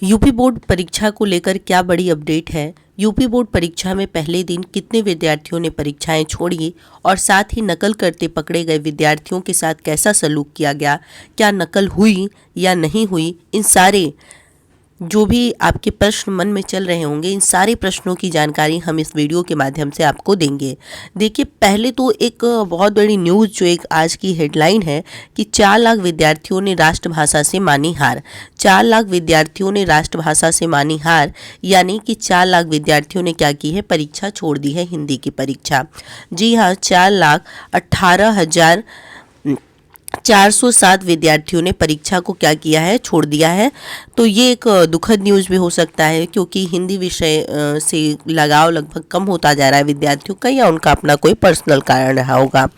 UP board परीक्षा को लेकर क्या बड़ी अपडेट है। यूपी बोर्ड परीक्षा में पहले दिन कितने विद्यार्थियों ने परीक्षाएं छोड़ी और साथ ही नकल करते पकड़े गए विद्यार्थियों के साथ कैसा सलूक किया गया, क्या नकल हुई या नहीं हुई, इन सारे जो भी आपके प्रश्न मन में चल रहे होंगे, इन सारे प्रश्नों की जानकारी हम इस वीडियो के माध्यम से आपको देंगे। देखिए, पहले तो एक बहुत बड़ी न्यूज़ जो एक आज की हेडलाइन है कि 4 लाख विद्यार्थियों ने राष्ट्रभाषा से मानी हार। 4 लाख विद्यार्थियों ने राष्ट्रभाषा से मानी हार, यानी कि 4 लाख विद्यार्थियों ने क्या की है, परीक्षा छोड़ दी है, हिंदी की परीक्षा। जी हाँ, 4,18,407 विद्यार्थियों ने परीक्षा को क्या किया है, छोड़ दिया है। तो ये एक दुखद न्यूज़ भी हो सकता है, क्योंकि हिंदी विषय से लगाव लगभग कम होता जा रहा है विद्यार्थियों का, या उनका अपना कोई पर्सनल कारण रहा होगा।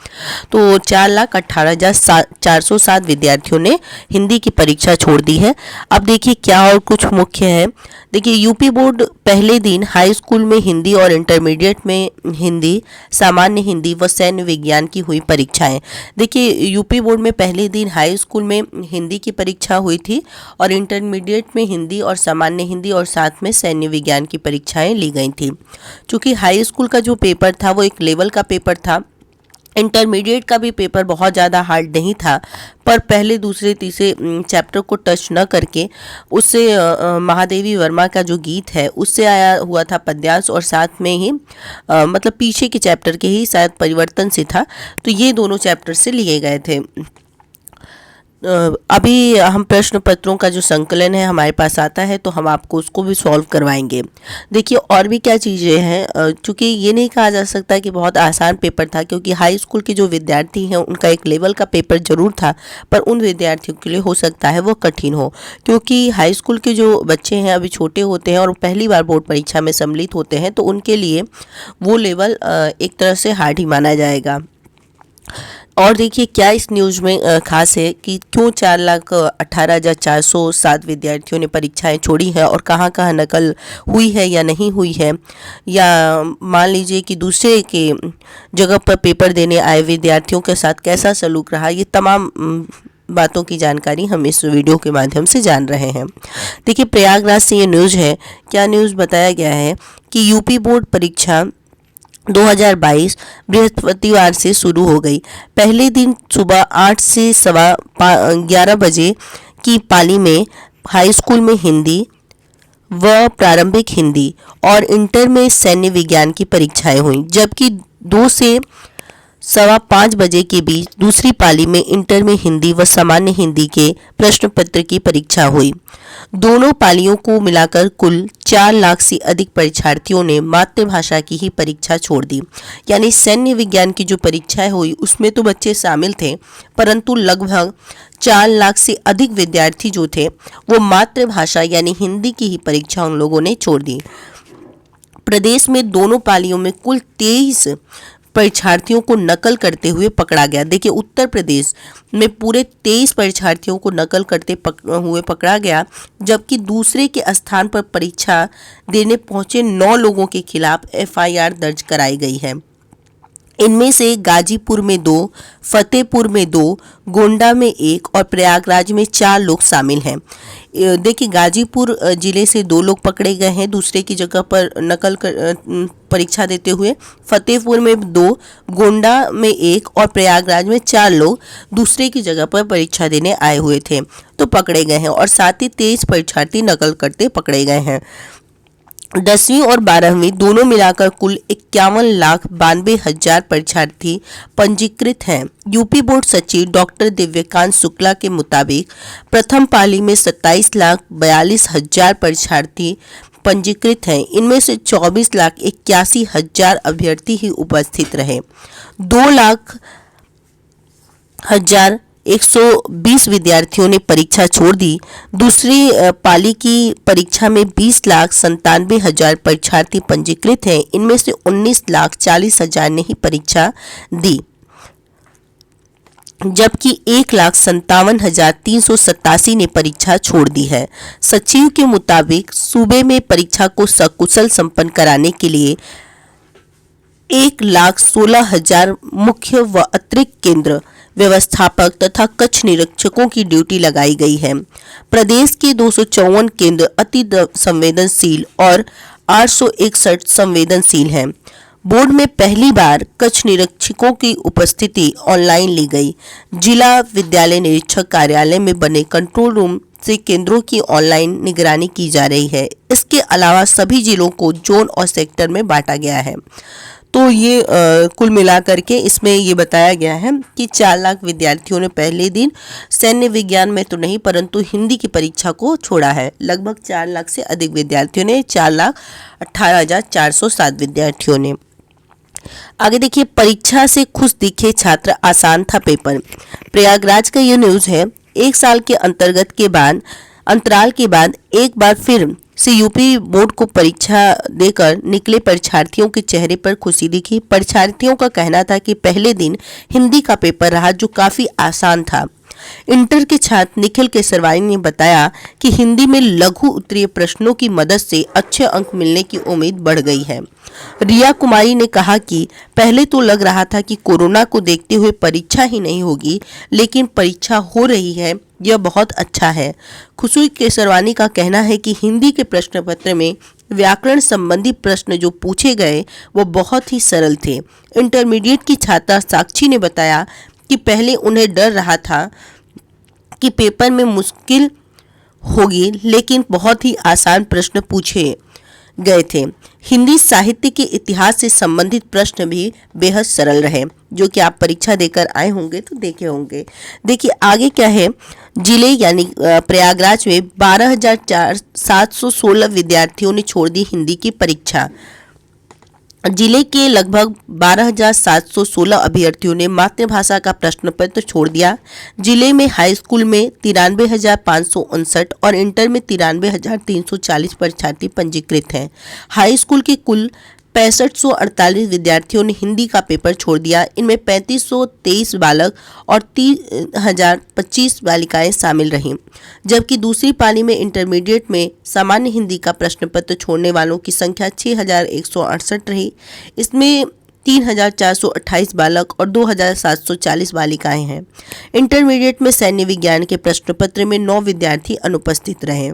तो 4,18,407 विद्यार्थियों ने हिंदी की परीक्षा छोड़ दी है। अब देखिए क्या और कुछ मुख्य है। देखिए, यूपी बोर्ड पहले दिन हाई स्कूल में हिंदी और इंटरमीडिएट में हिंदी, सामान्य हिंदी व सैन्य विज्ञान की हुई परीक्षाएं। देखिए, यूपी बोर्ड में पहले दिन हाई स्कूल में हिंदी की परीक्षा हुई थी और इंटरमीडिएट में हिंदी और सामान्य हिंदी और साथ में सैन्य विज्ञान की परीक्षाएं ली गई थी। चूँकि हाई स्कूल का जो पेपर था वो एक लेवल का पेपर था, इंटरमीडिएट का भी पेपर बहुत ज़्यादा हार्ड नहीं था, पर पहले दूसरे तीसरे चैप्टर को टच न करके उससे महादेवी वर्मा का जो गीत है उससे आया हुआ था पद्यांश, और साथ में ही मतलब पीछे के चैप्टर के ही शायद परिवर्तन से था, तो ये दोनों चैप्टर से लिए गए थे। अभी हम प्रश्न पत्रों का जो संकलन है हमारे पास आता है, तो हम आपको उसको भी सॉल्व करवाएंगे। देखिए, और भी क्या चीज़ें हैं, चूँकि ये नहीं कहा जा सकता कि बहुत आसान पेपर था, क्योंकि हाई स्कूल के जो विद्यार्थी हैं उनका एक लेवल का पेपर ज़रूर था, पर उन विद्यार्थियों के लिए हो सकता है वो कठिन हो, क्योंकि हाई स्कूल के जो बच्चे हैं अभी छोटे होते हैं और पहली बार बोर्ड परीक्षा में सम्मिलित होते हैं, तो उनके लिए वो लेवल एक तरह से हार्ड ही माना जाएगा। और देखिए क्या इस न्यूज़ में खास है कि क्यों 4,18,407 विद्यार्थियों ने परीक्षाएं छोड़ी हैं और कहाँ कहाँ नकल हुई है या नहीं हुई है, या मान लीजिए कि दूसरे के जगह पर पेपर देने आए विद्यार्थियों के साथ कैसा सलूक रहा, ये तमाम बातों की जानकारी हम इस वीडियो के माध्यम से जान रहे हैं। देखिए, प्रयागराज से ये न्यूज़ है। क्या न्यूज़ बताया गया है कि यूपी बोर्ड परीक्षा 2022 बृहस्पतिवार से शुरू हो गई। पहले दिन सुबह 8 से 11:15 बजे की पाली में हाई स्कूल में हिंदी व प्रारंभिक हिंदी और इंटर में सैन्य विज्ञान की परीक्षाएं हुई, जबकि 2 से 5:15 बजे के बीच दूसरी पाली में इंटर में हिंदी व सामान्य हिंदी के प्रश्न पत्र की परीक्षा हुई। दोनों पालियों को मिलाकर कुल 4 लाख से अधिक परीक्षार्थियों ने मातृभाषा की ही परीक्षा छोड़ दी। यानी सैन्य विज्ञान की जो परीक्षाएं हुई उसमें तो बच्चे शामिल थे, परंतु लगभग 4 लाख से अधिक विद्यार्थी जो थे वो मातृभाषा यानी हिंदी की ही परीक्षा उन लोगों ने छोड़ दी। प्रदेश में दोनों पालियों में कुल 23 परीक्षार्थियों को नकल करते हुए पकड़ा गया। देखिए, उत्तर प्रदेश में पूरे 23 परीक्षार्थियों को नकल करते हुए पकड़ा गया, जबकि दूसरे के स्थान पर परीक्षा देने पहुंचे 9 लोगों के खिलाफ FIR दर्ज कराई गई है। इनमें से गाजीपुर में 2, फतेहपुर में 2, गोंडा में 1 और प्रयागराज में 4 लोग शामिल हैं। देखिए, गाजीपुर जिले से 2 लोग पकड़े गए हैं दूसरे की जगह पर नकल कर परीक्षा देते हुए। फतेहपुर में 2, गोंडा में 1 और प्रयागराज में 4 लोग दूसरे की जगह पर परीक्षा देने आए हुए थे तो पकड़े गए हैं, और साथ ही 23 परीक्षार्थी नकल करते पकड़े गए हैं। 10वीं और 12वीं दोनों मिलाकर कुल 51,92,000 परीक्षार्थी पंजीकृत हैं। यूपी बोर्ड सचिव डॉक्टर दिव्यकांत शुक्ला के मुताबिक प्रथम पाली में 27,42,000 परीक्षार्थी पंजीकृत हैं। इनमें से 24,81,000 अभ्यर्थी ही उपस्थित रहे। 2,01,20 विद्यार्थियों ने परीक्षा छोड़ दी। दूसरी पाली की परीक्षा में 20,97,000 परीक्षार्थी पंजीकृत हैं। इनमें से 19,40,000 ने ही परीक्षा दी, जबकि 1,57,387 ने परीक्षा छोड़ दी है। सचिव के मुताबिक सूबे में परीक्षा को सकुशल संपन्न कराने के लिए 1,16,000 मुख्य व अतिरिक्त केंद्र व्यवस्थापक तथा कक्ष निरीक्षकों की ड्यूटी लगाई गई है। प्रदेश के 254 केंद्र अति संवेदनशील और 861 संवेदनशील हैं। बोर्ड में पहली बार कक्ष निरीक्षकों की उपस्थिति ऑनलाइन ली गई। जिला विद्यालय निरीक्षक कार्यालय में बने कंट्रोल रूम से केंद्रों की ऑनलाइन निगरानी की जा रही है। इसके अलावा सभी जिलों को जोन और सेक्टर में बांटा गया है। तो ये कुल मिलाकर के इसमें ये बताया गया है कि 4 लाख विद्यार्थियों ने पहले दिन सैन्य विज्ञान में तो नहीं परंतु हिंदी की परीक्षा को छोड़ा है। लगभग 4 लाख से अधिक विद्यार्थियों ने, 4,18,407 विद्यार्थियों ने। आगे देखिए, परीक्षा से खुश दिखे छात्र, आसान था पेपर। प्रयागराज का ये न्यूज़ है। 1 साल के अंतराल के बाद एक बार फिर से यूपी बोर्ड को परीक्षा देकर निकले परीक्षार्थियों के चेहरे पर खुशी दिखी। परीक्षार्थियों का कहना था कि पहले दिन हिंदी का पेपर रहा जो काफ़ी आसान था। इंटर के छात्र निखिल केसरवानी ने बताया कि हिंदी में लघु उत्तरीय प्रश्नों की मदद से अच्छे अंक मिलने की उम्मीद बढ़ गई है। रिया कुमारी ने कहा कि पहले तो लग रहा था कि कोरोना को देखते हुए परीक्षा ही नहीं होगी, लेकिन परीक्षा हो रही है, यह बहुत अच्छा है। खुशबू केसरवानी का कहना है कि हिंदी के प्रश्न पत्र में व्याकरण संबंधी प्रश्न जो पूछे गए वो बहुत ही सरल थे। इंटरमीडिएट की छात्रा साक्षी ने बताया कि पहले उन्हें डर रहा था कि पेपर में मुश्किल होगी, लेकिन बहुत ही आसान प्रश्न पूछे गए थे। हिंदी साहित्य के इतिहास से संबंधित प्रश्न भी बेहद सरल रहे, जो कि आप परीक्षा देकर आए होंगे तो देखे होंगे। देखिए आगे क्या है। जिले यानी प्रयागराज में 12,716 विद्यार्थियों ने छोड़ दी हिंदी की परीक्षा। जिले के लगभग 12,716 अभ्यर्थियों ने मातृभाषा का प्रश्न पत्र छोड़ दिया। जिले में हाई स्कूल में 93,559 और इंटर में 93,340 परीक्षार्थी पंजीकृत हैं। हाई स्कूल के कुल 6548 विद्यार्थियों ने हिंदी का पेपर छोड़ दिया। इनमें 3523 बालक और 3025 बालिकाएं शामिल रहीं, जबकि दूसरी पाली में इंटरमीडिएट में सामान्य हिंदी का प्रश्न पत्र छोड़ने वालों की संख्या 6168 रही। इसमें 3428 बालक और 2740 बालिकाएं हैं। इंटरमीडिएट में सैन्य विज्ञान के प्रश्न पत्र में 9 विद्यार्थी अनुपस्थित रहे।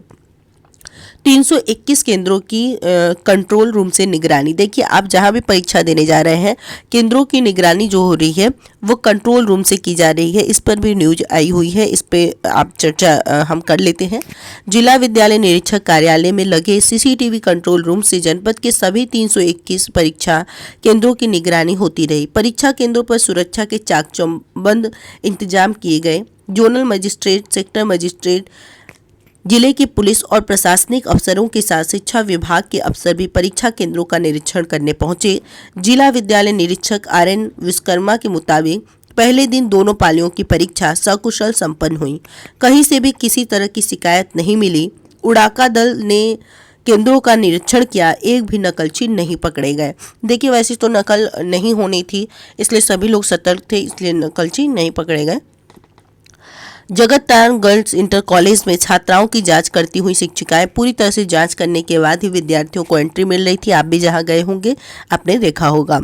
321 केंद्रों की कंट्रोल रूम से निगरानी। देखिए आप जहां भी परीक्षा देने जा रहे हैं, केंद्रों की निगरानी जो हो रही है वो कंट्रोल रूम से की जा रही है। इस पर भी न्यूज आई हुई है, इस पे आप चर्चा हम कर लेते हैं। जिला विद्यालय निरीक्षक कार्यालय में लगे सीसीटीवी कंट्रोल रूम से जनपद के सभी 321 परीक्षा केंद्रों की निगरानी होती रही। परीक्षा केंद्रों पर सुरक्षा के चाक चौबंद इंतजाम किए गए। जोनल मजिस्ट्रेट, सेक्टर मजिस्ट्रेट, जिले के पुलिस और प्रशासनिक अफसरों के साथ शिक्षा विभाग के अफसर भी परीक्षा केंद्रों का निरीक्षण करने पहुंचे। जिला विद्यालय निरीक्षक RN विश्वकर्मा के मुताबिक पहले दिन दोनों पालियों की परीक्षा सकुशल संपन्न हुई। कहीं से भी किसी तरह की शिकायत नहीं मिली। उड़ाका दल ने केंद्रों का निरीक्षण किया, एक भी नकलची नहीं पकड़े गए। देखिए वैसे तो नकल नहीं होनी थी, इसलिए सभी लोग सतर्क थे, इसलिए नकलची नहीं पकड़े गए। जगत तारण गर्ल्स इंटर कॉलेज में छात्राओं की जांच करती हुई शिक्षिकाएं पूरी तरह से जांच करने के बाद ही विद्यार्थियों को एंट्री मिल रही थी। आप भी जहां गए होंगे आपने देखा होगा।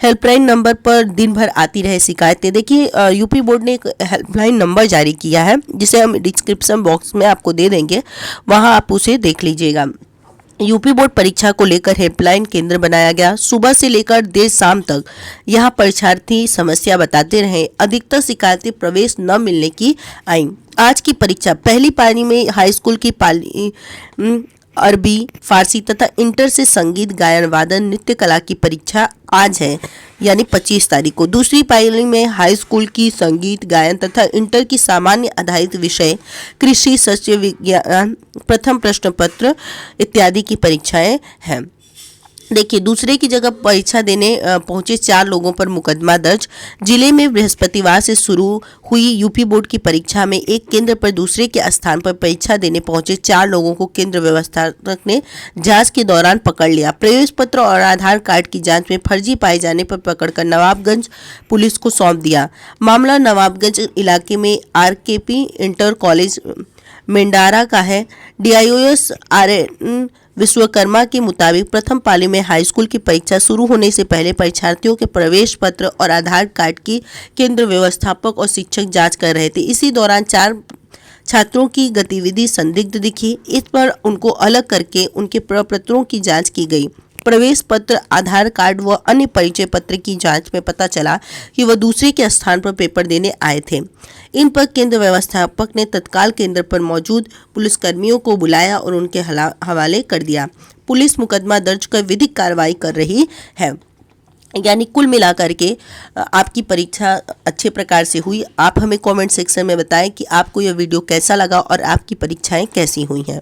हेल्पलाइन नंबर पर दिन भर आती रहे शिकायतें। देखिए यूपी बोर्ड ने एक हेल्पलाइन नंबर जारी किया है, जिसे हम डिस्क्रिप्शन बॉक्स में आपको दे देंगे, वहां आप उसे देख लीजिएगा। यूपी बोर्ड परीक्षा को लेकर हेल्पलाइन केंद्र बनाया गया। सुबह से लेकर देर शाम तक यहां परीक्षार्थी समस्या बताते रहे। अधिकतर शिकायतें प्रवेश न मिलने की आई। आज की परीक्षा पहली पाली में हाई स्कूल की पाली अरबी, फारसी तथा इंटर से संगीत, गायन, वादन, नृत्य कला की परीक्षा आज है यानी 25 तारीख को। दूसरी पाली में हाई स्कूल की संगीत, गायन तथा इंटर की सामान्य आधारित विषय कृषि, सस्य विज्ञान, प्रथम प्रश्न पत्र इत्यादि की परीक्षाएं हैं। देखिए दूसरे की जगह परीक्षा देने पहुंचे 4 लोगों पर मुकदमा दर्ज। जिले में बृहस्पतिवार से शुरू हुई यूपी बोर्ड की परीक्षा में एक केंद्र पर दूसरे के स्थान पर परीक्षा देने पहुंचे 4 लोगों को केंद्र व्यवस्थापक ने जांच के दौरान पकड़ लिया। प्रवेश पत्र और आधार कार्ड की जांच में फर्जी पाए जाने पर पकड़कर नवाबगंज पुलिस को सौंप दिया। मामला नवाबगंज इलाके में RKP इंटर कॉलेज मेंडारा का है। DIOS RN विश्वकर्मा के मुताबिक प्रथम पाली में हाई स्कूल की परीक्षा शुरू होने से पहले परीक्षार्थियों के प्रवेश पत्र और आधार कार्ड की केंद्र व्यवस्थापक और शिक्षक जांच कर रहे थे। इसी दौरान 4 छात्रों की गतिविधि संदिग्ध दिखी। इस पर उनको अलग करके उनके प्रपत्रों की जांच की गई। प्रवेश पत्र, आधार कार्ड व अन्य परिचय पत्र की जांच में पता चला कि वह दूसरे के स्थान पर पेपर देने आए थे। इन पर केंद्र व्यवस्थापक ने तत्काल केंद्र पर मौजूद पुलिसकर्मियों को बुलाया और उनके हवाले कर दिया। पुलिस मुकदमा दर्ज कर विधिक कार्रवाई कर रही है। यानी कुल मिलाकर के आपकी परीक्षा अच्छे प्रकार से हुई। आप हमें कमेंट सेक्शन में बताएं कि आपको यह वीडियो कैसा लगा और आपकी परीक्षाएं कैसी हुई हैं।